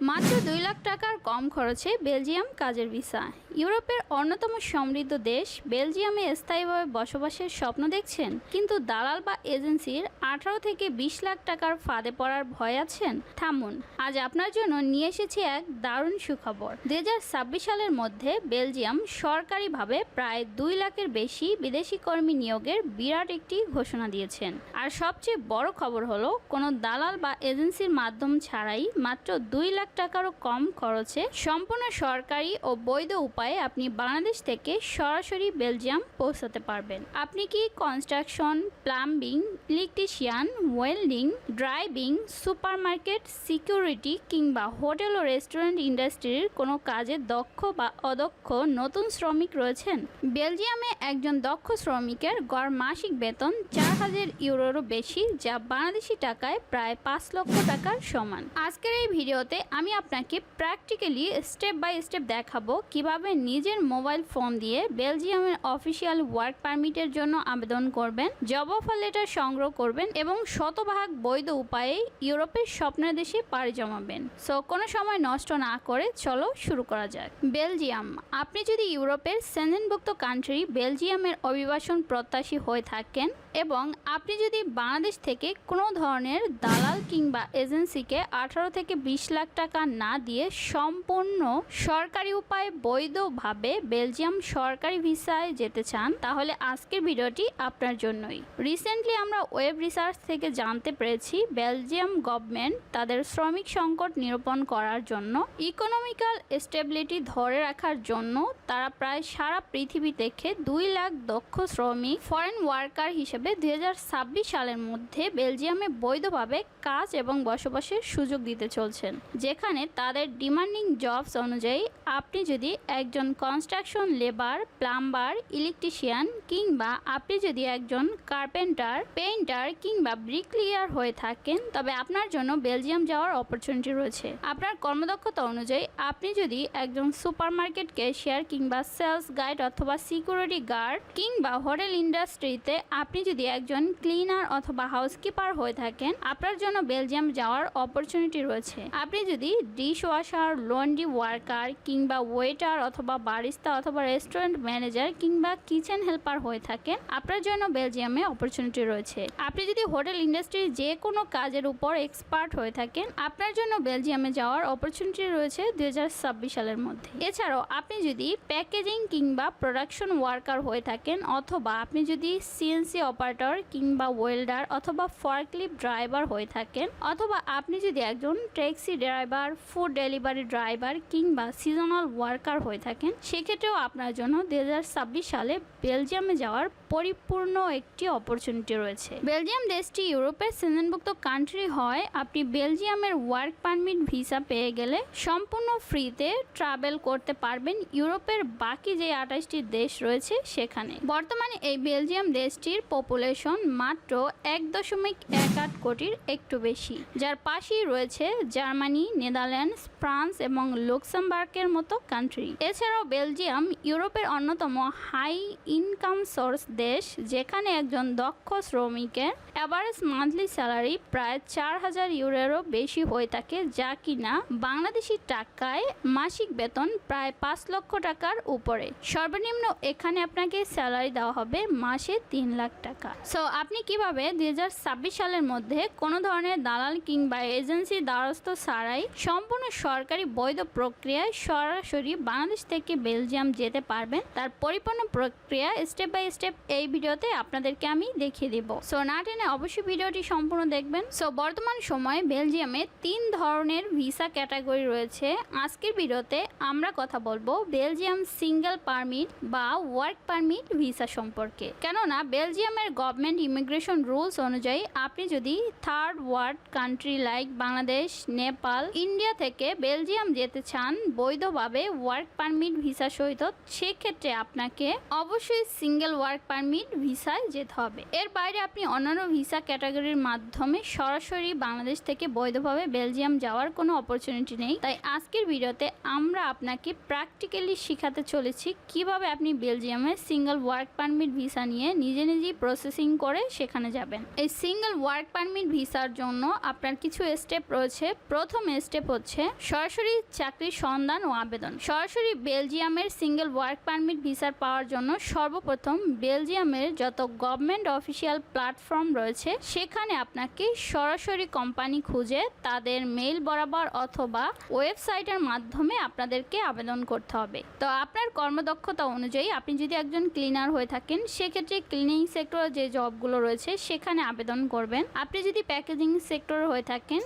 মাত্র 2 লাখ টাকার কম খরচে বেলজিয়াম কাজের ভিসা। ইউরোপের অন্যতম সমৃদ্ধ দেশ বেলজিয়ামে স্থায়ীভাবে বসবাসের স্বপ্ন দেখছেন, কিন্তু দালাল বা এজেন্সির 18 থেকে 20 লাখ টাকার ফাঁদে পড়ার ভয় আছেন? থামুন, আজ আপনার জন্য নিয়ে এসেছি এক দারুণ সুখবর। 2026 সালের মধ্যে বেলজিয়াম সরকারিভাবে প্রায় 2 লাখের বেশি বিদেশি কর্মী নিয়োগের বিরাট একটি ঘোষণা দিয়েছেন। আর সবচেয়ে বড় খবর হলো, কোনো দালাল বা এজেন্সির মাধ্যম ছাড়াই মাত্র 2 লাখ টাকারও কম খরচে সম্পূর্ণ সরকারি ও বৈধ উপায়ে আপনি বাংলাদেশ থেকে সরাসরি বেলজিয়াম পৌঁছাতে পারবেন। আপনি কি construction, plumbing, electrician, welding, driving, supermarket, security কিংবা হোটেল ও রেস্টুরেন্ট ইন্ডাস্ট্রির কোনো কাজে দক্ষ বা অদক্ষ নতুন শ্রমিক রয়েছেন? বেলজিয়ামে একজন দক্ষ শ্রমিকের গড় মাসিক বেতন 4000 ইউরোরও বেশি, যা বাংলাদেশি টাকায় প্রায় 5 লক্ষ টাকার সমান। আজকের এই ভিডিওতে আমি আপনাকে প্র্যাকটিক্যালি স্টেপ বাই স্টেপ দেখাবো কিভাবে নিজের মোবাইল ফোন দিয়ে বেলজিয়ামের অফিসিয়াল ওয়ার্ক পারমিটের জন্য আবেদন করবেন, জব অফার লেটার সংগ্রহ করবেন এবং শতভাগ বৈধ উপায়ে ইউরোপের স্বপ্নের দেশে পাড়ি জমাবেন। সো কোনো সময় নষ্ট না করে চলো শুরু করা যাক। বেলজিয়াম। আপনি যদি ইউরোপের সেনজেনভুক্ত কান্ট্রি বেলজিয়ামের অভিবাসন প্রত্যাশী হয়ে থাকেন এবং আপনি যদি বাংলাদেশ থেকে কোনো ধরনের দালাল কিংবা এজেন্সিকে 18 থেকে 20 লাখ টাকা না দিয়ে সম্পূর্ণ সরকারি উপায়ে বৈধভাবে বেলজিয়াম সরকারি ভিসায় যেতে চান, তাহলে আজকের ভিডিওটি আপনার জন্যই। রিসেন্টলি আমরা ওয়েব রিসার্চ থেকে জানতে পেরেছি বেলজিয়াম গভর্নমেন্ট তাদের শ্রমিক সংকট নিরূপণ করার জন্য, ইকোনমিক্যাল স্টেবিলিটি ধরে রাখার জন্য তারা প্রায় সারা পৃথিবী থেকে 2 লাখ দক্ষ শ্রমিক ফরেন ওয়ার্কার হিসেবে 2026 সালের মধ্যে বেলজিয়ামে বৈধভাবে কাজ এবং বসবাসের সুযোগ দিতে চলছেন, যেখানে তাদের ডিমান্ডিং জবস অনুযায়ী আপনি যদি একজন কনস্ট্রাকশন লেবার, প্লাম্বার, ইলেকট্রিশিয়ান কিংবা আপনি যদি একজন কার্পেন্টার, পেইন্টার কিংবা ব্রিকলিয়ার হয়ে থাকেন, তবে আপনার জন্য বেলজিয়াম যাওয়ার অপরচুনিটি রয়েছে। আপনার কর্মদক্ষতা অনুযায়ী আপনি যদি একজন সুপারমার্কেট ক্যাশিয়ার কিংবা সেলস গাইড অথবা সিকিউরিটি গার্ড কিংবা হোটেল ইন্ডাস্ট্রিতে আপনি যদি একজন ক্লিনার অথবা হাউসকিপার হয়ে থাকেন, আপনার জন্য বেলজিয়াম যাওয়ার অপরচুনিটি রয়েছে। আপনি যদি ডিশ ওয়াশার, লন্ড্রি ওয়ার্কার কিংবা ওয়েটার অথবা বারিস্তা অথবা রেস্টুরেন্ট ম্যানেজার কিংবা কিচেন হেল্পার হয়ে থাকেন, আপনার জন্য বেলজিয়ামে অপরচুনিটি রয়েছে। আপনি যদি হোটেল ইন্ডাস্ট্রির যে কোনো কাজের উপর এক্সপার্ট হয়ে থাকেন, আপনার জন্য বেলজিয়ামে যাওয়ার অপরচুনিটি রয়েছে 2026 সালের মধ্যে। এছাড়াও আপনি যদি প্যাকেজিং কিংবা প্রোডাকশন ওয়ার্কার হয়ে থাকেন, অথবা আপনি যদি সিএনসি অপারেটর কিংবা ওয়েল্ডার অথবা ফর্কলিফট ড্রাইভার হয়ে থাকেন, অথবা আপনি যদি একজন taxi driver, food delivery driver কিংবা সিজনাল ওয়ার্কার হয়ে থাকেন, সেক্ষেত্রেও আপনার জন্য 2026 সালে বেলজিয়ামে যাওয়ার পরিপূর্ণ একটি অপরচুনিটি রয়েছে। বেলজিয়াম দেশটি ইউরোপের সেনজেনভুক্ত কান্ট্রি হয় আপনি বেলজিয়ামের ওয়ার্ক পারমিট ভিসা পেয়ে গেলে সম্পূর্ণ ফ্রিতে ট্রাভেল করতে পারবেন ইউরোপের বাকি যে 28টি দেশ রয়েছে সেখানে। বর্তমানে এই বেলজিয়াম দেশটির পপুলেশন মাত্র 1.18 কোটির একটু বেশি, যার পাশেই রয়েছে জার্মানি, নেদারল্যান্ডস, ফ্রান্স এবং লুক্সেমবার্গের মতো কান্ট্রি। এছাড়াও বেলজিয়াম ইউরোপের অন্যতম হাই ইনকাম সোর্স দেশ, যেখানে একজন দক্ষ শ্রমিকের অ্যাভারেজ মান্থলি স্যালারি প্রায় 4000 ইউরোরও বেশি হয়ে থাকে, যা কিনা বাংলাদেশি টাকায় মাসিক বেতন প্রায় 5 লক্ষ টাকার উপরে। সর্বনিম্ন এখানে আপনাকে স্যালারি দেওয়া হবে মাসে 3 লাখ টাকা। সো আপনি কিভাবে 2026 সালের মধ্যে কোনো ধরনের দালাল কিংবা এজেন্সির দ্বারস্থ ছাড়াই সম্পূর্ণ সরকারি বৈধ প্রক্রিয়ায় সরাসরি বাংলাদেশ থেকে বেলজিয়াম যেতে পারবেন, তার পরিপূর্ণ প্রক্রিয়া স্টেপ বাই স্টেপ এই ভিডিওতে আপনাদেরকে আমি দেখিয়ে দিব। সো না টেনে অবশ্যই ভিডিওটি সম্পূর্ণ দেখবেন। সো বর্তমান সময়ে বেলজিয়ামে 3 ধরনের ভিসা ক্যাটাগরি রয়েছে। আজকের ভিডিওতে আমরা কথা বলবো বেলজিয়াম সিঙ্গেল পারমিট বা ওয়ার্ক পারমিট ভিসা সম্পর্কে। কেননা বেলজিয়ামের গভর্নমেন্ট ইমিগ্রেশন রুলস অনুযায়ী আপনি যদি third world country like Bangladesh, Nepal, India থেকে বেলজিয়াম যেতে চান বৈধভাবে ওয়ার্ক পারমিট ভিসা সহিত, সেক্ষেত্রে আপনাকে অবশ্যই সিঙ্গেল ওয়ার্ক পারমিট ভিসায় যেতে হবে। এর বাইরে আপনি অন্যান্য ভিসা ক্যাটাগরির মাধ্যমে সরাসরি বাংলাদেশ থেকে বৈধভাবে বেলজিয়াম যাওয়ার কোনো অপরচুনিটি নেই। তাই আজকের ভিডিওতে আমরা আপনাকে প্র্যাকটিক্যালি শেখাতে চলেছি কিভাবে আপনি বেলজিয়ামে সিঙ্গেল ওয়ার্ক পারমিট ভিসা নিয়ে নিজেই প্রসেসিং করে সেখানে যাবেন। এই সিঙ্গেল ওয়ার্ক পারমিট ভিসার জন্য আপনার কিছু স্টেপ রয়েছে। প্রথম স্টেপ হচ্ছে সরাসরি চাকরির সন্ধান ও আবেদন। সরাসরি বেলজিয়ামের সিঙ্গেল ওয়ার্ক পারমিট ভিসার পাওয়ার জন্য সর্বপ্রথম বেলজিয়ামের যত গভর্নমেন্ট অফিসিয়াল প্ল্যাটফর্ম রয়েছে সেখানে আপনাকে সরাসরি কোম্পানি খুঁজে তাদের মেইল বরাবর অথবা ওয়েবসাইটের মাধ্যমে আপনাদেরকে আবেদন করতে হবে। তো আপনার কর্মদক্ষতা অনুযায়ী আপনি যদি একজন ক্লিনার হয়ে থাকেন সেক্ষেত্রে ক্লিনিং সেক্টরে যে জবগুলো রয়েছে সেখানে আবেদন করবেন। আপনি যদি প্যাকেজিং সেক্টরে হয়ে থাকেন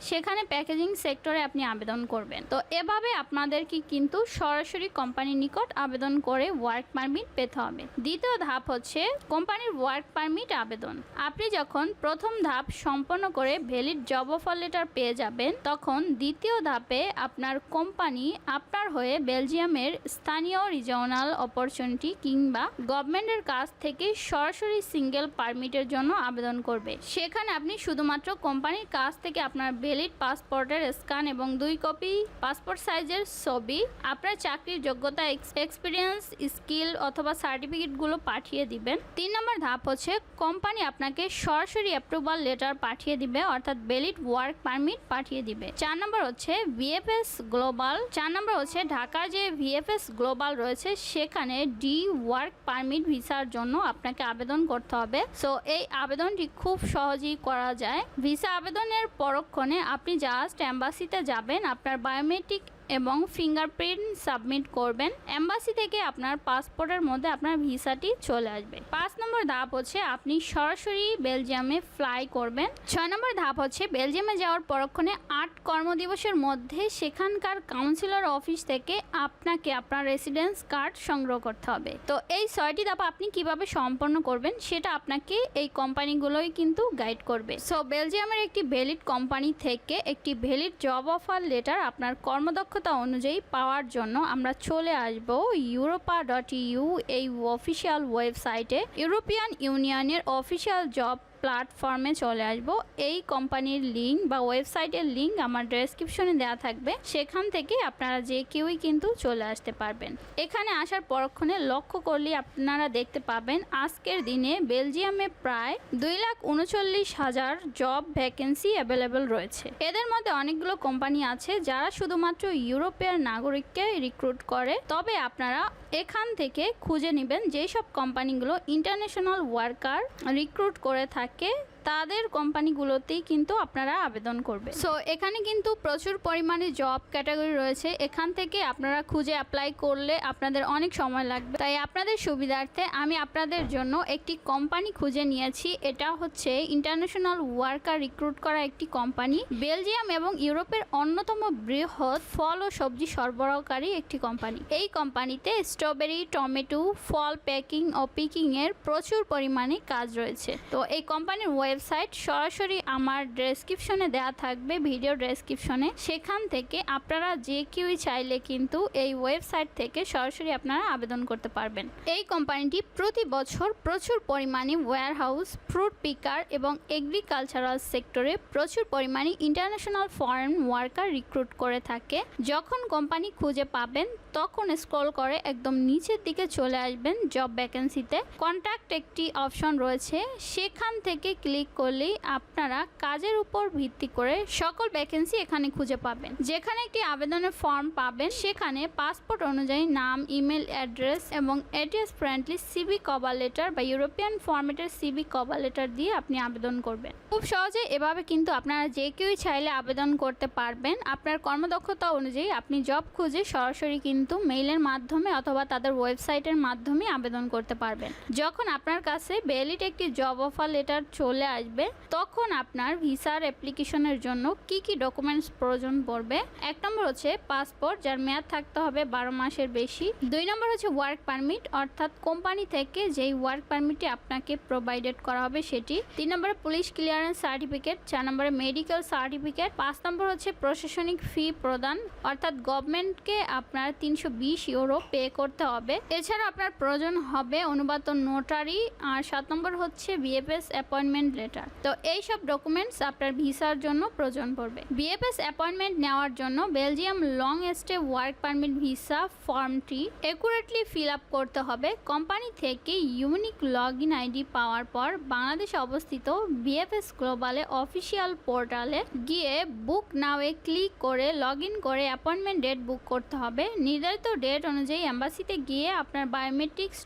সেখানে প্যাকেজিং সেক্টরে আপনি আবেদন করবেন। তো এভাবে আপনাদেরকে কিন্তু সরাসরি কোম্পানির নিকট আবেদন করে ওয়ার্ক পারমিট পেতে হবে। দ্বিতীয় ধাপ হচ্ছে কোম্পানির ওয়ার্ক পারমিট আবেদন। আপনি যখন প্রথম ধাপ সম্পন্ন করে ভ্যালিড জব অফার লেটার পেয়ে যাবেন তখন দ্বিতীয় ধাপে আপনার কোম্পানি আপনার হয়ে বেলজিয়ামের স্থানীয় রিজিওনাল অপরচুনিটি কিংবা গভর্নমেন্টের কাছ থেকে সরাসরি সিঙ্গেল পারমিটের জন্য আবেদন করবে। সেখানে আপনি শুধুমাত্র কোম্পানির কাছ থেকে আপনার ভ্যালিড পাসপোর্টের স্ক্যান এবং 2 কপি পাসপোর্ট সাইজের ছবি, আপনার চাকরির যোগ্যতা, এক্সপিরিয়েন্স, স্কিল অথবা সার্টিফিকেটগুলো পাঠিয়ে দিবেন। 3 নম্বর ধাপ হচ্ছে কোম্পানি আপনাকে সরাসরি অ্যাপ্রুভাল লেটার পাঠিয়ে দিবে, অর্থাৎ ভ্যালিড ওয়ার্ক পারমিট পাঠিয়ে দিবে। 4 নম্বর হচ্ছে ভিএফএস গ্লোবাল। 4 নম্বর হচ্ছে ঢাকার যে ভিএফএস গ্লোবাল রয়েছে সেখানে ডি ওয়ার্ক পারমিট ভিসার জন্য আপনাকে আবেদন করতে হবে। সো এই আবেদনটি খুব সহজেই করা যায়। ভিসা আবেদনের পরক্ষণে আপনি জাস্ট এম্বাসিতে যাবেন, আপনার বায়োমেট্রিক এবং ফিঙ্গারপ্রিন্ট সাবমিট করবেন। এম্বাসি থেকে আপনার পাসপোর্টের মধ্যে আপনার ভিসাটি চলে আসবে। 5 নম্বর ধাপ হচ্ছে আপনি সরাসরি বেলজিয়ামে ফ্লাই করবেন। 6 নম্বর ধাপ হচ্ছে বেলজিয়ামে যাওয়ার পরক্ষণে 8 কর্মদিবসের মধ্যে সেখানকার কাউন্সিলর অফিস থেকে আপনাকে আপনার রেসিডেন্স কার্ড সংগ্রহ করতে হবে। তো এই 6টি ধাপ আপনি কিভাবে সম্পন্ন করবেন সেটা আপনাকে এই কোম্পানিগুলোই কিন্তু গাইড করবে। সো বেলজিয়ামের একটি ভ্যালিড কোম্পানি থেকে একটি ভ্যালিড জব অফার লেটার আপনার কর্মদক্ষ অনুযায়ী পাওয়ার জন্য আমরা চলে আসব europa.eu এই অফিসিয়াল ওয়েবসাইটে। ইউরোপিয়ান ইউনিয়নের অফিসিয়াল জব প্ল্যাটফর্মে চলে আসব। এই কোম্পানির লিঙ্ক বা ওয়েবসাইটের লিঙ্ক আমার ডেসক্রিপশনে দেওয়া থাকবে, সেখান থেকে আপনারা যে কেউই কিন্তু চলে আসতে পারবেন। এখানে আসার পরক্ষণে লক্ষ্য করলে আপনারা দেখতে পাবেন আজকের দিনে বেলজিয়ামে প্রায় 2,39,000 জব ভ্যাকেন্সি অ্যাভেলেবেল রয়েছে। এদের মধ্যে অনেকগুলো কোম্পানি আছে যারা শুধুমাত্র ইউরোপের নাগরিককে রিক্রুট করে। তবে আপনারা এখান থেকে খুঁজে নেবেন যেই সব কোম্পানিগুলো ইন্টারন্যাশনাল ওয়ার্কার রিক্রুট করে থাকে তাদের কোম্পানিগুলোতেই কিন্তু আপনারা আবেদন করবেন। সো এখানে কিন্তু প্রচুর পরিমাণে জব ক্যাটাগরি রয়েছে। এখান থেকে আপনারা খুঁজে অ্যাপ্লাই করলে আপনাদের অনেক সময় লাগবে। তাই আপনাদের সুবিধার্থে আমি আপনাদের জন্য একটি কোম্পানি খুঁজে নিয়েছি। এটা হচ্ছে ইন্টারন্যাশনাল ওয়ার্কার রিক্রুট করা একটি কোম্পানি। বেলজিয়াম এবং ইউরোপের অন্যতম বৃহৎ ফল ও সবজি সরবরাহকারী একটি কোম্পানি। এই কোম্পানিতে স্ট্রবেরি, টমেটো, ফল প্যাকিং ও পিকিং এর প্রচুর পরিমাণে কাজ রয়েছে। তো এই কোম্পানির ওয়েবসাইট সরাসরি আমার ডেসক্রিপশনে দেওয়া থাকবে, ভিডিও ডেসক্রিপশনে। সেখান থেকে আপনারা যে কেউই চাইলে কিন্তু এই ওয়েবসাইট থেকে সরাসরি আপনারা আবেদন করতে পারবেন। এই কোম্পানিটি প্রতি বছর প্রচুর পরিমাণে ওয়্যারহাউস, ফ্রুট পিকার এবং এগ্রিকালচারাল সেক্টরে প্রচুর পরিমাণে ইন্টারন্যাশনাল ফরেন ওয়ার্কার রিক্রুট করে থাকে। যখন কোম্পানি খুঁজে পাবেন তখন স্ক্রল করে একদম নিচের দিকে চলে আসবেন জব ভ্যাকেন্সিতে। কন্ট্যাক্ট একটি অপশন রয়েছে, সেখান থেকে ক্লিক করলেই আপনারা কাজের উপর ভিত্তি করে সকল ভ্যাকেন্সি এখানে খুঁজে পাবেন। যেখানে একটি আবেদনের ফর্ম পাবেন সেখানে পাসপোর্ট অনুযায়ী নাম, ইমেল অ্যাড্রেস এবং address friendly CV cover letter বা ইউরোপিয়ান ফরম্যাটের সিভি কভার লেটার দিয়ে আপনি আবেদন করবেন। খুব সহজে এভাবে কিন্তু আপনারা যে কেউই চাইলে আবেদন করতে পারবেন। আপনার কর্মদক্ষতা অনুযায়ী আপনি জব খুঁজে সরাসরি কিন্তু মেইলের মাধ্যমে অথবা তাদের ওয়েবসাইটের মাধ্যমে আবেদন করতে পারবেন। যখন আপনার কাছে ভ্যালিড একটি জব অফার লেটার চলে আসবে তখন আপনার ভিসার অ্যাপ্লিকেশনের জন্য কি কি ডকুমেন্টস প্রয়োজন পড়বে। 1 নম্বর হচ্ছে পাসপোর্ট, যার মেয়াদ থাকতে হবে 12 মাসের বেশি। 2 নম্বর হচ্ছে ওয়ার্ক পারমিট, অর্থাৎ কোম্পানি থেকে যেই ওয়ার্ক পারমিটটি আপনাকে প্রোভাইডেড করা হবে সেটি। 3 নম্বরে পুলিশ ক্লিয়ারেন্স সার্টিফিকেট। 4 নম্বরে মেডিকেল সার্টিফিকেট। 5 নম্বর হচ্ছে প্রশাসনিক ফি প্রদান, অর্থাৎ গভর্নমেন্টকে আপনার 320 ইউরো পে করতে হবে। এছাড়া আপনার প্রয়োজন হবে অনুবাদ নোটারি। আর 7 নম্বর হচ্ছে বিএফএস অ্যাপয়েন্টমেন্ট লেটার। তো এই সব ডকুমেন্টস আপনার ভিসার জন্য প্রয়োজন পড়বে। বিএফএস অ্যাপয়েন্টমেন্ট নেওয়ার জন্য Belgium long stay work permit visa ফর্মটি একুরেটলি ফিল আপ করতে হবে। কোম্পানি থেকে ইউনিক লগ ইন আইডি পাওয়ার পর বাংলাদেশে অবস্থিত বিএফএস গ্লোবালে অফিসিয়াল পোর্টালে গিয়ে বুক নাওয়ে ক্লিক করে লগ ইন করে অ্যাপয়েন্টমেন্ট ডেট বুক করতে হবে। নির্ধারিত ডেট অনুযায়ী এম্বাসিতে গিয়ে আপনার বায়োমেট্রিক্স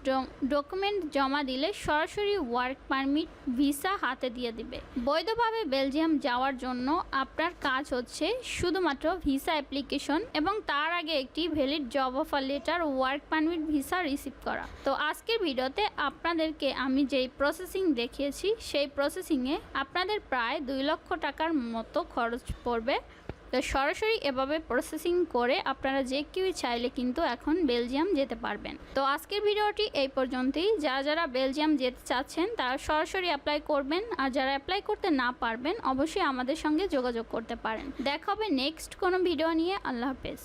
ডকুমেন্ট জমা দিলে সরাসরি ওয়ার্ক পারমিট ভিসা হাতে দিয়ে দিবে। বৈধভাবে বেলজিয়াম যাওয়ার জন্য আপনার কাজ হচ্ছে শুধুমাত্র ভিসা অ্যাপ্লিকেশন এবং তার আগে একটি valid job offer letter work permit visa receive করা। তো আজকের ভিডিওতে আপনাদেরকে আমি যেই প্রসেসিং দেখিয়েছি সেই প্রসেসিংয়ে আপনাদের প্রায় 2 লক্ষ টাকার মতো খরচ পড়বে। তো সরাসরি এভাবে প্রসেসিং করে আপনারা যে কেউ চাইলে কিন্তু এখন বেলজিয়াম যেতে পারবেন। তো আজকের ভিডিওটি এই পর্যন্তই। যারা বেলজিয়াম যেতে চাচ্ছেন তারা সরাসরি অ্যাপ্লাই করবেন, আর যারা অ্যাপ্লাই করতে না পারবেন অবশ্যই আমাদের সঙ্গে যোগাযোগ করতে পারেন। দেখা হবে নেক্সট কোনো ভিডিও নিয়ে। আল্লাহ হাফেজ।